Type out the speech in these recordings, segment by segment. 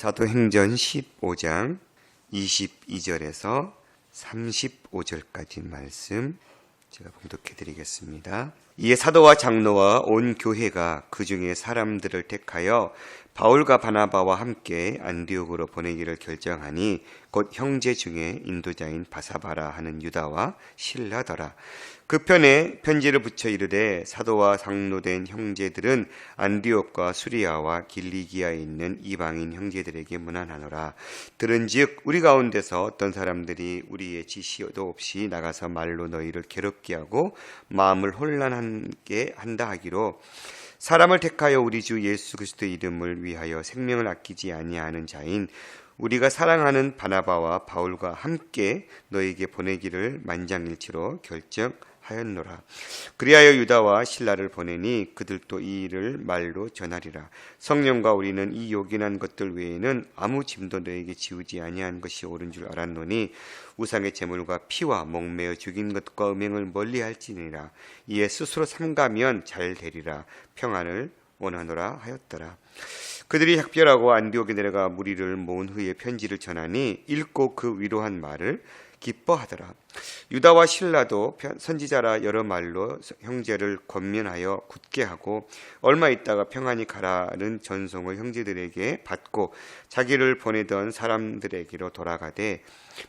사도행전 15장 22절에서 35절까지 말씀 제가 봉독해 드리겠습니다. 이에 사도와 장로와 온 교회가 그 중에 사람들을 택하여 바울과 바나바와 함께 안디옥으로 보내기를 결정하니 곧 형제 중에 인도자인 바사바라 하는 유다와 실라더라. 그 편에 편지를 붙여 이르되 사도와 장로된 형제들은 안디옥과 수리아와 길리기아에 있는 이방인 형제들에게 문안하노라. 들은즉 우리 가운데서 어떤 사람들이 우리의 지시도 없이 나가서 말로 너희를 괴롭게 하고 마음을 혼란하게 한다 하기로 사람을 택하여 우리 주 예수 그리스도의 이름을 위하여 생명을 아끼지 아니하는 자인 우리가 사랑하는 바나바와 바울과 함께 너에게 보내기를 만장일치로 결정하였노라. 그리하여 유다와 실라를 보내니 그들도 이 일을 말로 전하리라. 성령과 우리는 이 요긴한 것들 외에는 아무 짐도 너에게 지우지 아니한 것이 옳은 줄 알았노니 우상의 제물과 피와 목매어 죽인 것과 음행을 멀리할지니라. 이에 스스로 삼가면 잘 되리라. 평안을 원하노라 하였더라. 그들이 작별하고 안디옥에 내려가 무리를 모은 후에 편지를 전하니 읽고 그 위로한 말을 기뻐하더라. 유다와 실라도 선지자라 여러 말로 형제를 권면하여 굳게 하고 얼마 있다가 평안히 가라는 전송을 형제들에게 받고 자기를 보내던 사람들에게로 돌아가되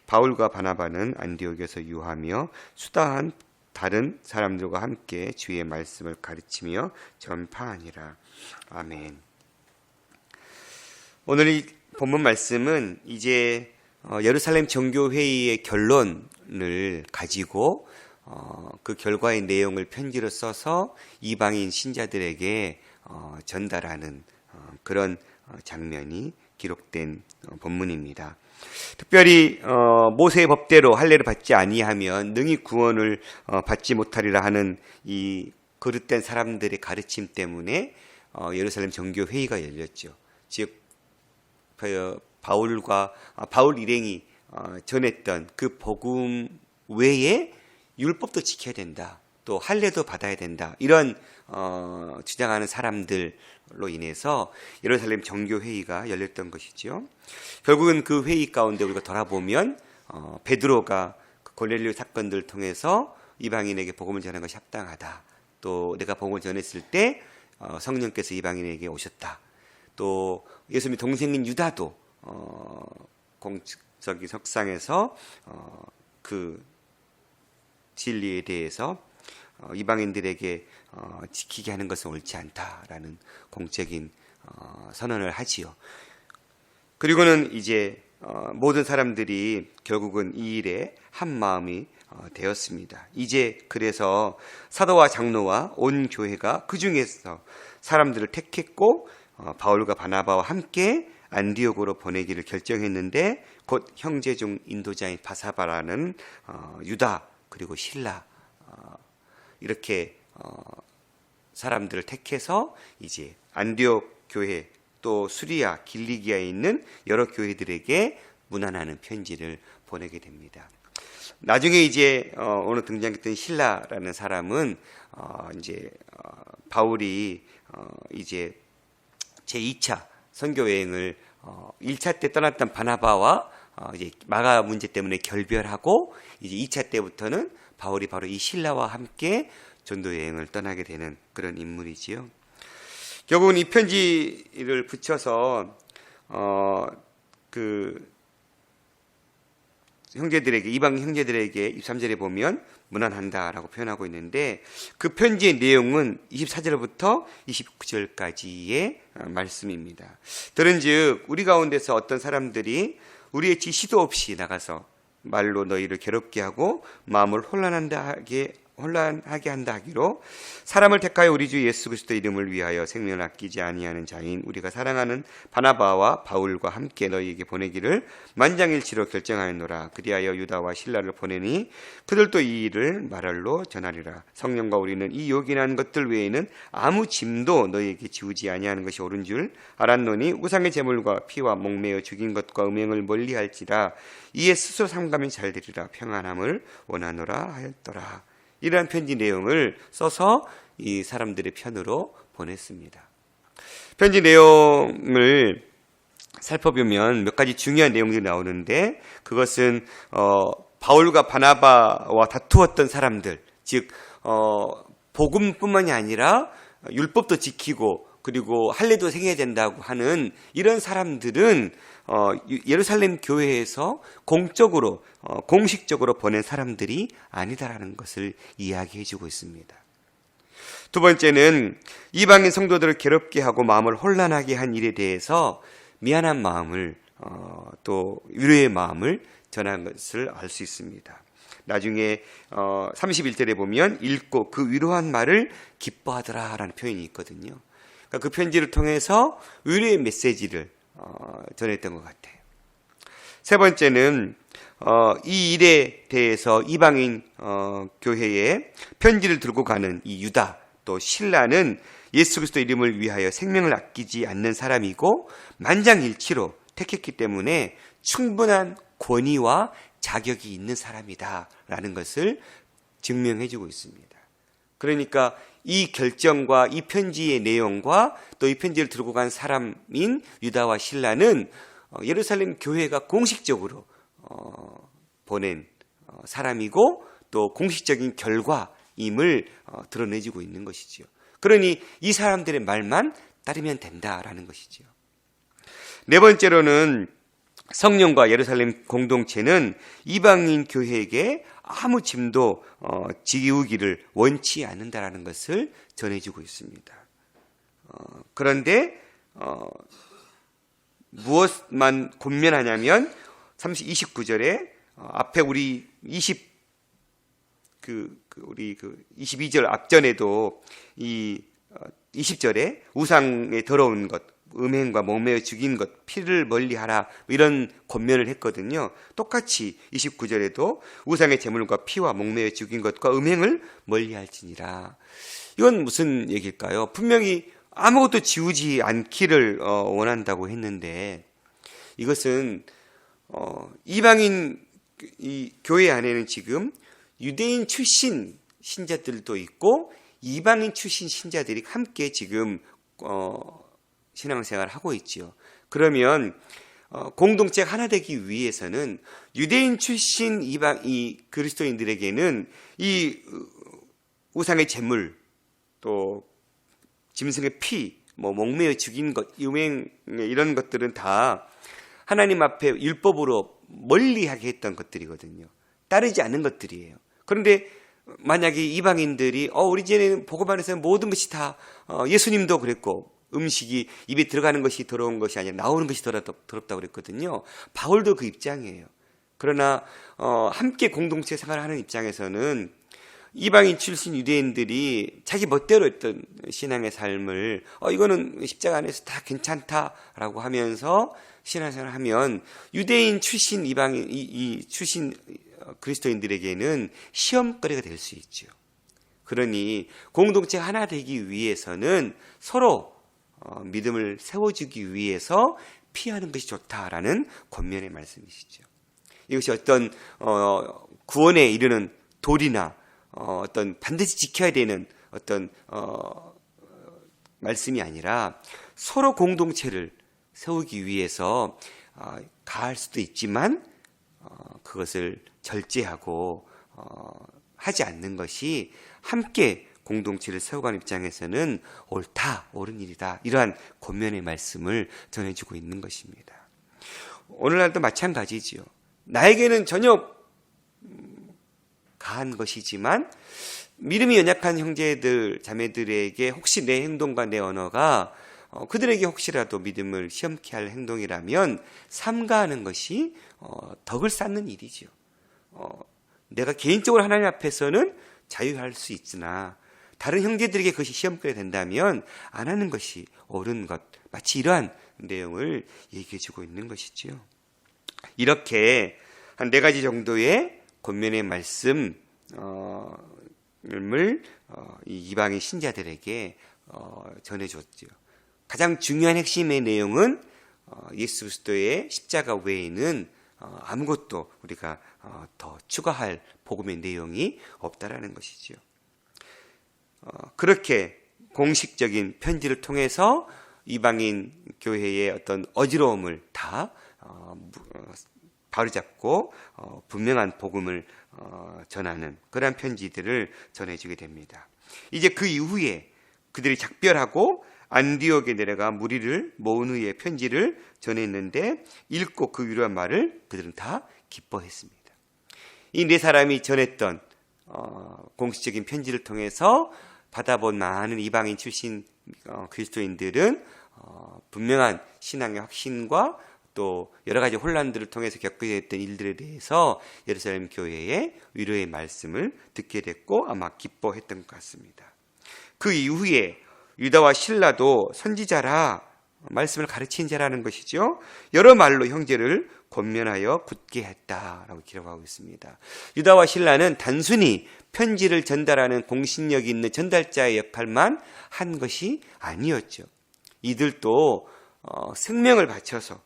바울과 바나바는 안디옥에서 유하며 수다한 다른 사람들과 함께 주의 말씀을 가르치며 전파하니라. 아멘. 오늘 이 본문 말씀은 이제 예루살렘 정교회의의 결론을 가지고 그 결과의 내용을 편지로 써서 이방인 신자들에게 전달하는 그런 장면이 기록된 본문입니다. 특별히 모세의 법대로 할례를 받지 아니하면 능히 구원을 받지 못하리라 하는 이 거듭된 사람들의 가르침 때문에 예루살렘 정교회의가 열렸죠. 즉 바울 일행이 전했던 그 복음 외에 율법도 지켜야 된다. 또 할례도 받아야 된다. 이런 주장하는 사람들로 인해서 예루살렘 정교회의가 열렸던 것이죠. 결국은 그 회의 가운데 우리가 돌아보면 베드로가 고넬료 사건들을 통해서 이방인에게 복음을 전하는 것이 합당하다. 또 내가 복음을 전했을 때 성령께서 이방인에게 오셨다. 또 예수님의 동생인 유다도 공적인 석상에서 그 진리에 대해서 이방인들에게 지키게 하는 것은 옳지 않다라는 공적인 선언을 하지요. 그리고는 이제 모든 사람들이 결국은 이 일에 한 마음이 되었습니다. 이제 그래서 사도와 장로와 온 교회가 그 중에서 사람들을 택했고 바울과 바나바와 함께 안디옥으로 보내기를 결정했는데 곧 형제 중 인도자인 바사바라는 유다 그리고 실라 이렇게 사람들을 택해서 이제 안디옥 교회 또 수리아 길리기아에 있는 여러 교회들에게 문안하는 편지를 보내게 됩니다. 나중에 이제 오늘 등장했던 실라라는 사람은 이제 바울이 이제 제2차 선교 여행을 1차 때 떠났던 바나바와 이제 마가 문제 때문에 결별하고 이제 2차 때부터는 바울이 바로 이 실라와 함께 전도 여행을 떠나게 되는 그런 인물이지요. 결국은 이 편지를 붙여서 그 형제들에게 이방 형제들에게 23절에 보면 문안한다라고 표현하고 있는데 그 편지의 내용은 24절부터 29절까지의 말씀입니다. 들은즉 우리 가운데서 어떤 사람들이 우리의 지시도 없이 나가서 말로 너희를 괴롭게 하고 마음을 혼란하게 한다 하기로 사람을 택하여 우리 주 예수 그리스도 이름을 위하여 생명을 아끼지 아니하는 자인 우리가 사랑하는 바나바와 바울과 함께 너희에게 보내기를 만장일치로 결정하였노라. 그리하여 유다와 실라를 보내니 그들도 이 일을 말할로 전하리라. 성령과 우리는 이 요긴한 것들 외에는 아무 짐도 너희에게 지우지 아니하는 것이 옳은 줄 알았노니 우상의 제물과 피와 목매어 죽인 것과 음행을 멀리할지라. 이에 스스로 삼가면 잘 되리라. 평안함을 원하노라 하였더라. 이러한 편지 내용을 써서 이 사람들의 편으로 보냈습니다. 편지 내용을 살펴보면 몇 가지 중요한 내용들이 나오는데, 그것은 바울과 바나바와 다투었던 사람들, 즉 복음뿐만이 아니라 율법도 지키고 그리고 할례도 생겨야 된다고 하는 이런 사람들은 예루살렘 교회에서 공적으로 공식적으로 보낸 사람들이 아니다라는 것을 이야기해주고 있습니다. 두 번째는 이방인 성도들을 괴롭게 하고 마음을 혼란하게 한 일에 대해서 미안한 마음을 또 위로의 마음을 전한 것을 알 수 있습니다. 나중에 31절에 보면 읽고 그 위로한 말을 기뻐하더라라는 표현이 있거든요. 그러니까 그 편지를 통해서 위로의 메시지를 전했던 것 같아요. 세 번째는 이 일에 대해서 이방인 교회에 편지를 들고 가는 이 유다 또 실라는 예수 그리스도 이름을 위하여 생명을 아끼지 않는 사람이고 만장일치로 택했기 때문에 충분한 권위와 자격이 있는 사람이다라는 것을 증명해주고 있습니다. 그러니까 이 결정과 이 편지의 내용과 또 이 편지를 들고 간 사람인 유다와 실라는 예루살렘 교회가 공식적으로 보낸 사람이고 또 공식적인 결과임을 드러내주고 있는 것이지요. 그러니 이 사람들의 말만 따르면 된다라는 것이지요. 네 번째로는 성령과 예루살렘 공동체는 이방인 교회에게 아무 짐도 지우기를 원치 않는다라는 것을 전해주고 있습니다. 그런데 무엇만 권면하냐면 29절에 앞에 우리 22절 앞전에도 이 20절에 우상에 더러운 것, 음행과 목매어 죽인 것, 피를 멀리하라 이런 권면을 했거든요. 똑같이 29절에도 우상의 제물과 피와 목매어 죽인 것과 음행을 멀리할지니라. 이건 무슨 얘기일까요? 분명히 아무것도 지우지 않기를 원한다고 했는데 이것은 이방인 이 교회 안에는 지금 유대인 출신 신자들도 있고 이방인 출신 신자들이 함께 지금 신앙생활을 하고 있지요. 그러면 공동체가 하나 되기 위해서는 유대인 출신 이 그리스도인들에게는 이 우상의 제물 또 짐승의 피, 목매어 죽인 것, 유행 이런 것들은 다 하나님 앞에 율법으로 멀리하게 했던 것들이거든요. 따르지 않는 것들이에요. 그런데 만약에 이방인들이 우리 집에는 복음 안에서 모든 것이 다 예수님도 그랬고 음식이 입에 들어가는 것이 더러운 것이 아니라 나오는 것이 더럽다고 그랬거든요. 바울도 그 입장이에요. 그러나 함께 공동체 생활하는 입장에서는 이방인 출신 유대인들이 자기 멋대로 했던 신앙의 삶을 이거는 십자가 안에서 다 괜찮다라고 하면서 신앙생활을 하면 유대인 출신 이방인 이 출신 그리스도인들에게는 시험거리가 될 수 있죠. 그러니 공동체 하나 되기 위해서는 서로 믿음을 세워주기 위해서 피하는 것이 좋다라는 권면의 말씀이시죠. 이것이 어떤 구원에 이르는 도리나 어떤 반드시 지켜야 되는 어떤 말씀이 아니라 서로 공동체를 세우기 위해서 가할 수도 있지만 그것을 절제하고 하지 않는 것이 함께 공동체를 세워가는 입장에서는 옳다, 옳은 일이다. 이러한 권면의 말씀을 전해주고 있는 것입니다. 오늘날도 마찬가지지요. 나에게는 전혀 가한 것이지만 믿음이 연약한 형제들, 자매들에게 혹시 내 행동과 내 언어가 그들에게 혹시라도 믿음을 시험케 할 행동이라면 삼가하는 것이 덕을 쌓는 일이죠. 내가 개인적으로 하나님 앞에서는 자유할 수 있으나 다른 형제들에게 그것이 시험거리가 된다면 안 하는 것이 옳은 것, 마치 이러한 내용을 얘기해 주고 있는 것이지요. 이렇게 한 4가지 정도의 권면의 말씀을 이 이방인 신자들에게 전해줬죠. 가장 중요한 핵심의 내용은 예수 그리스도의 십자가 외에는 아무것도 우리가 더 추가할 복음의 내용이 없다라는 것이죠. 그렇게 공식적인 편지를 통해서 이방인 교회의 어떤 어지러움을 다 바로잡고 분명한 복음을 전하는 그러한 편지들을 전해주게 됩니다. 이제 그 이후에 그들이 작별하고 안디옥에 내려가 무리를 모은 후에 편지를 전했는데 읽고 그 위로한 말을 그들은 다 기뻐했습니다. 이 네 사람이 전했던 공식적인 편지를 통해서 받아본 많은 이방인 출신 그리스도인들은 분명한 신앙의 확신과 또 여러 가지 혼란들을 통해서 겪게 됐던 일들에 대해서 예루살렘 교회의 위로의 말씀을 듣게 됐고 아마 기뻐했던 것 같습니다. 그 이후에 유다와 실라도 선지자라 말씀을 가르친 자라는 것이죠. 여러 말로 형제를 권면하여 굳게 했다라고 기록하고 있습니다. 유다와 실라는 단순히 편지를 전달하는 공신력 있는 전달자의 역할만 한 것이 아니었죠. 이들도 생명을 바쳐서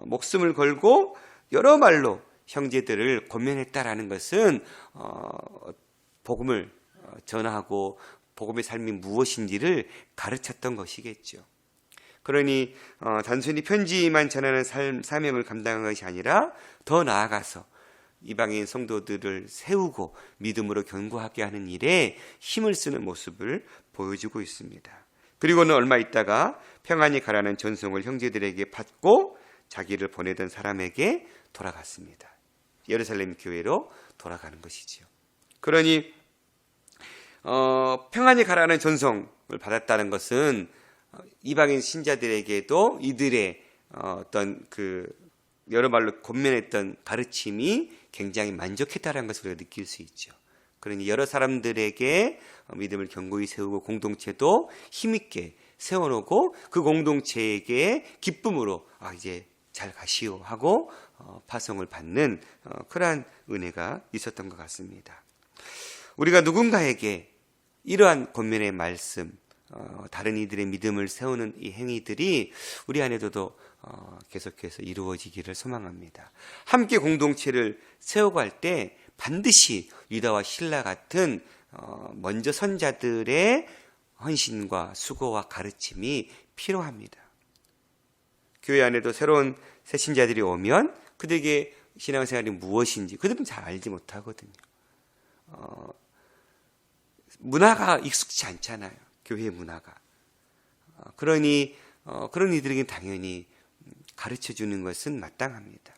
목숨을 걸고 여러 말로 형제들을 권면했다라는 것은 복음을 전하고 복음의 삶이 무엇인지를 가르쳤던 것이겠죠. 그러니 단순히 편지만 전하는 사명을 감당한 것이 아니라 더 나아가서 이방인 성도들을 세우고 믿음으로 견고하게 하는 일에 힘을 쓰는 모습을 보여주고 있습니다. 그리고는 얼마 있다가 평안히 가라는 전송을 형제들에게 받고 자기를 보내던 사람에게 돌아갔습니다. 예루살렘 교회로 돌아가는 것이지요. 그러니 평안히 가라는 전송을 받았다는 것은 이방인 신자들에게도 이들의 어떤 그 여러 말로 권면했던 가르침이 굉장히 만족했다는 것을 우리가 느낄 수 있죠. 그러니 여러 사람들에게 믿음을 견고히 세우고 공동체도 힘있게 세워놓고 그 공동체에게 기쁨으로 이제 잘 가시오 하고 파송을 받는 그러한 은혜가 있었던 것 같습니다. 우리가 누군가에게 이러한 권면의 말씀, 다른 이들의 믿음을 세우는 이 행위들이 우리 안에도 계속해서 이루어지기를 소망합니다. 함께 공동체를 세워갈 때 반드시 유다와 실라 같은 먼저 선자들의 헌신과 수고와 가르침이 필요합니다. 교회 안에도 새로운 새신자들이 오면 그들에게 신앙생활이 무엇인지 그들은 잘 알지 못하거든요. 문화가 익숙치 않잖아요. 교회의 문화가. 그러니 그런 이들에게 당연히 가르쳐주는 것은 마땅합니다.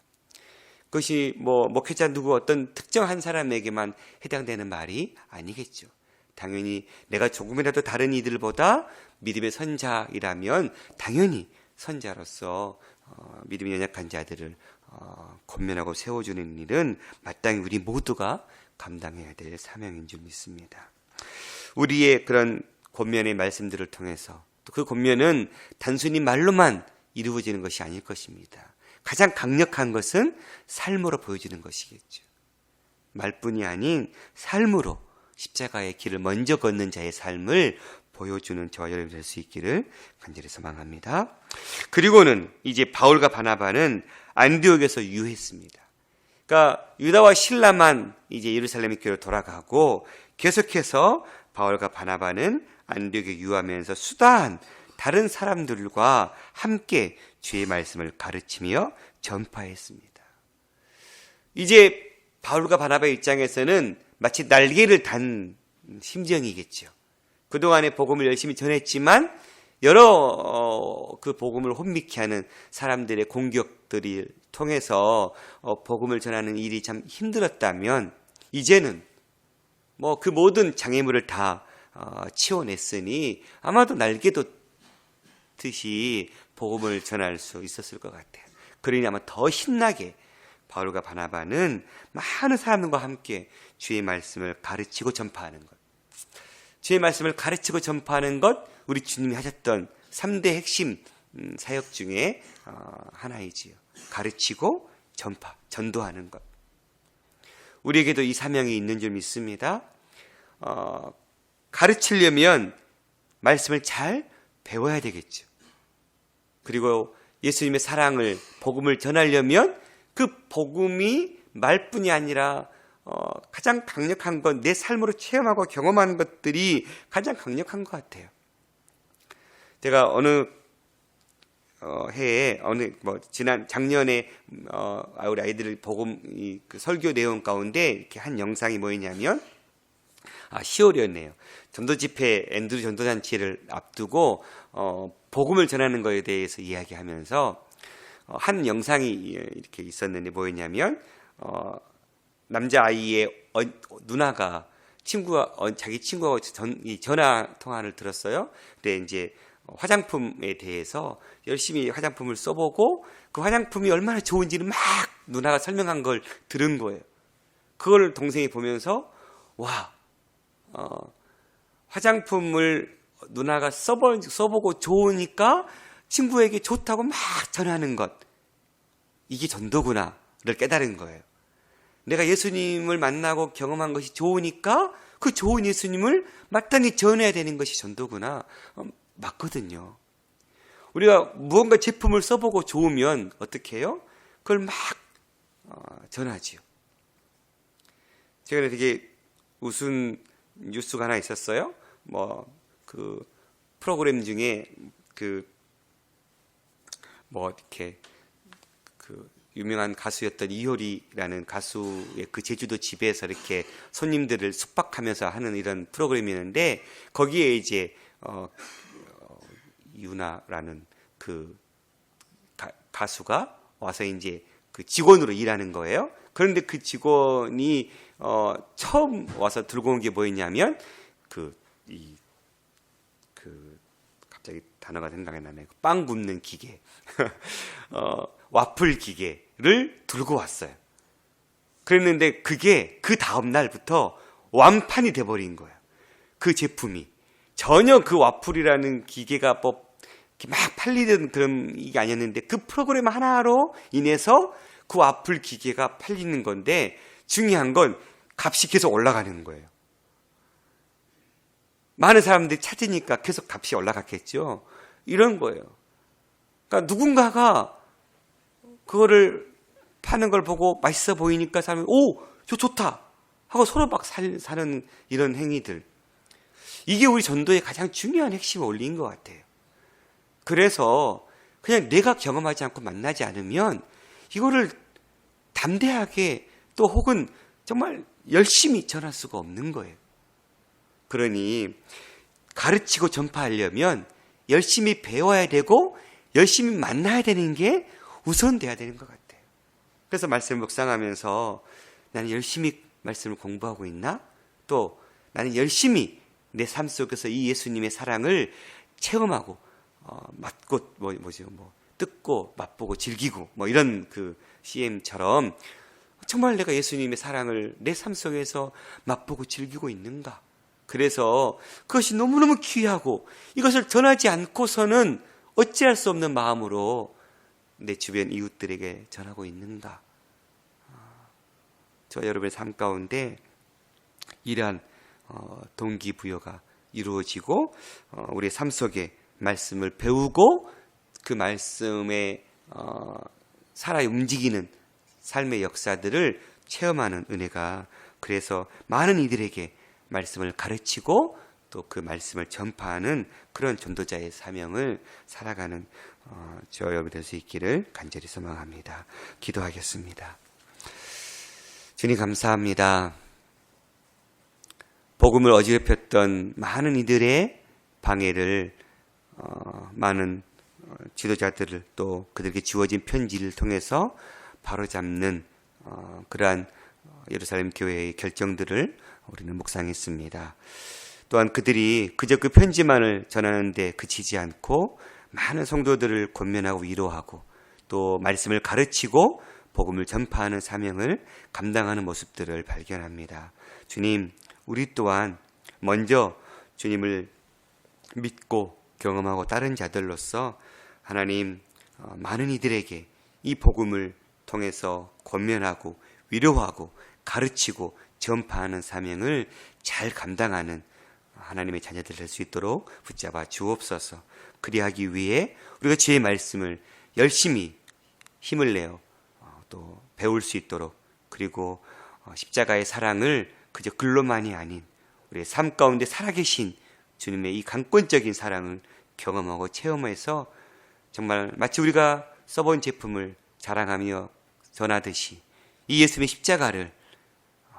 그것이 목회자 누구 어떤 특정한 사람에게만 해당되는 말이 아니겠죠. 당연히 내가 조금이라도 다른 이들보다 믿음의 선자이라면 당연히 선자로서 믿음이 연약한 자들을 권면하고 세워주는 일은 마땅히 우리 모두가 감당해야 될 사명인 줄 믿습니다. 우리의 그런 권면의 말씀들을 통해서 또 그 권면은 단순히 말로만 이루어지는 것이 아닐 것입니다. 가장 강력한 것은 삶으로 보여지는 것이겠죠. 말뿐이 아닌 삶으로 십자가의 길을 먼저 걷는 자의 삶을 보여주는 저와 여러분 될 수 있기를 간절히 소망합니다. 그리고는 이제 바울과 바나바는 안디옥에서 유했습니다. 그러니까 유다와 실라만 이제 예루살렘 교회로 돌아가고 계속해서 바울과 바나바는 안디옥에 유하면서 수다한 다른 사람들과 함께 주의 말씀을 가르치며 전파했습니다. 이제 바울과 바나바의 입장에서는 마치 날개를 단 심정이겠죠. 그동안에 복음을 열심히 전했지만 여러 그 복음을 혼미케 하는 사람들의 공격들을 통해서 복음을 전하는 일이 참 힘들었다면 이제는 그 모든 장애물을 다 치워냈으니 아마도 날개도 듯이 복음을 전할 수 있었을 것 같아요. 그러니 아마 더 신나게 바울과 바나바는 많은 사람들과 함께 주의 말씀을 가르치고 전파하는 것. 주의 말씀을 가르치고 전파하는 것, 우리 주님이 하셨던 3대 핵심 사역 중에 하나이지요. 가르치고 전파, 전도하는 것. 우리에게도 이 사명이 있는 줄 믿습니다. 가르치려면 말씀을 잘 배워야 되겠죠. 그리고 예수님의 사랑을, 복음을 전하려면 그 복음이 말뿐이 아니라 가장 강력한 건 내 삶으로 체험하고 경험하는 것들이 가장 강력한 것 같아요. 제가 어느 해에 지난 작년에 우리 아이들 복음 그 설교 내용 가운데 이렇게 한 영상이 뭐였냐면 10월이었네요. 전도 집회 앤드루 전도잔치를 앞두고 복음을 전하는 것에 대해서 이야기하면서 한 영상이 이렇게 있었는데 뭐였냐면 남자아이의 누나가 자기 친구하고 전화 통화를 들었어요. 근데 이제 화장품에 대해서 열심히 화장품을 써보고 그 화장품이 얼마나 좋은지를 막 누나가 설명한 걸 들은 거예요. 그걸 동생이 보면서 와, 화장품을 누나가 써보고 좋으니까 친구에게 좋다고 막 전하는 것, 이게 전도구나를 깨달은 거예요. 내가 예수님을 만나고 경험한 것이 좋으니까 그 좋은 예수님을 마땅히 전해야 되는 것이 전도구나. 맞거든요. 우리가 무언가 제품을 써보고 좋으면 어떻게 해요? 그걸 막 전하지요. 최근에 되게 웃은 뉴스가 하나 있었어요. 그 프로그램 중에 이렇게 유명한 가수였던 이효리라는 가수의 그 제주도 집에서 이렇게 손님들을 숙박하면서 하는 이런 프로그램이었는데 거기에 이제 유나라는 그 가수가 와서 이제 그 직원으로 일하는 거예요. 그런데 그 직원이 처음 와서 들고 온 게 뭐였냐면 갑자기 단어가 생각이 나네요. 빵 굽는 기계, 와플 기계를 들고 왔어요. 그랬는데 그게 그 다음 날부터 완판이 돼버린 거예요. 그 제품이 전혀 그 와플이라는 기계가 막 팔리는 그런 게 아니었는데 그 프로그램 하나로 인해서 그 와플 기계가 팔리는 건데 중요한 건 값이 계속 올라가는 거예요. 많은 사람들이 찾으니까 계속 값이 올라갔겠죠. 이런 거예요. 그러니까 누군가가 그거를 파는 걸 보고 맛있어 보이니까 사람이 저 좋다 하고 서로 막 사는 이런 행위들. 이게 우리 전도의 가장 중요한 핵심 원리인 것 같아요. 그래서 그냥 내가 경험하지 않고 만나지 않으면 이거를 담대하게 또 혹은 정말 열심히 전할 수가 없는 거예요. 그러니 가르치고 전파하려면 열심히 배워야 되고 열심히 만나야 되는 게 우선돼야 되는 것 같아요. 그래서 말씀을 묵상하면서 나는 열심히 말씀을 공부하고 있나? 또 나는 열심히 내 삶 속에서 이 예수님의 사랑을 체험하고 뜯고 맛보고 즐기고 이런 그 CM처럼 정말 내가 예수님의 사랑을 내 삶 속에서 맛보고 즐기고 있는가? 그래서 그것이 너무너무 귀하고 이것을 전하지 않고서는 어찌할 수 없는 마음으로 내 주변 이웃들에게 전하고 있는가? 저와 여러분의 삶 가운데 이러한 동기부여가 이루어지고 우리의 삶 속에 말씀을 배우고 그 말씀에 살아 움직이는 삶의 역사들을 체험하는 은혜가 그래서 많은 이들에게 말씀을 가르치고 또 그 말씀을 전파하는 그런 전도자의 사명을 살아가는 저와 여러분 될 수 있기를 간절히 소망합니다. 기도하겠습니다. 주님 감사합니다. 복음을 어지럽혔던 많은 이들의 방해를 많은 지도자들을 또 그들에게 주어진 편지를 통해서 바로잡는 그러한 예루살렘 교회의 결정들을 우리는 묵상했습니다. 또한 그들이 그저 그 편지만을 전하는데 그치지 않고 많은 성도들을 권면하고 위로하고 또 말씀을 가르치고 복음을 전파하는 사명을 감당하는 모습들을 발견합니다. 주님, 우리 또한 먼저 주님을 믿고 경험하고 따른 자들로서 하나님 많은 이들에게 이 복음을 통해서 권면하고 위로하고 가르치고 전파하는 사명을 잘 감당하는 하나님의 자녀들 될 수 있도록 붙잡아 주옵소서. 그리하기 위해 우리가 주의 말씀을 열심히 힘을 내어 또 배울 수 있도록 그리고 십자가의 사랑을 그저 글로만이 아닌 우리의 삶 가운데 살아계신 주님의 이 강권적인 사랑을 경험하고 체험해서 정말 마치 우리가 써본 제품을 자랑하며 전하듯이 이 예수님의 십자가를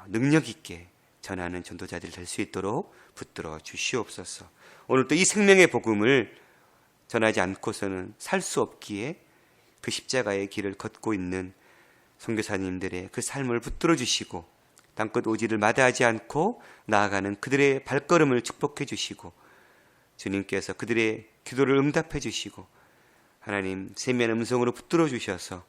능력 있게 전하는 전도자들이 될 수 있도록 붙들어 주시옵소서. 오늘도 이 생명의 복음을 전하지 않고서는 살 수 없기에 그 십자가의 길을 걷고 있는 선교사님들의 그 삶을 붙들어 주시고 땅끝 오지를 마다하지 않고 나아가는 그들의 발걸음을 축복해 주시고 주님께서 그들의 기도를 응답해 주시고 하나님 세미한 음성으로 붙들어 주셔서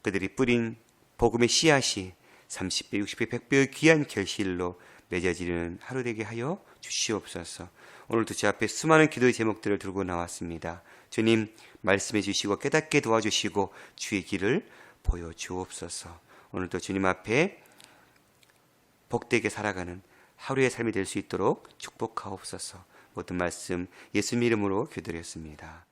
그들이 뿌린 복음의 씨앗이 30배, 60배, 100배의 귀한 결실로 맺어지는 하루 되게 하여 주시옵소서. 오늘도 제 앞에 수많은 기도의 제목들을 들고 나왔습니다. 주님 말씀해 주시고 깨닫게 도와주시고 주의 길을 보여주옵소서. 오늘도 주님 앞에 복되게 살아가는 하루의 삶이 될 수 있도록 축복하옵소서. 모든 말씀 예수님 이름으로 기도드렸습니다.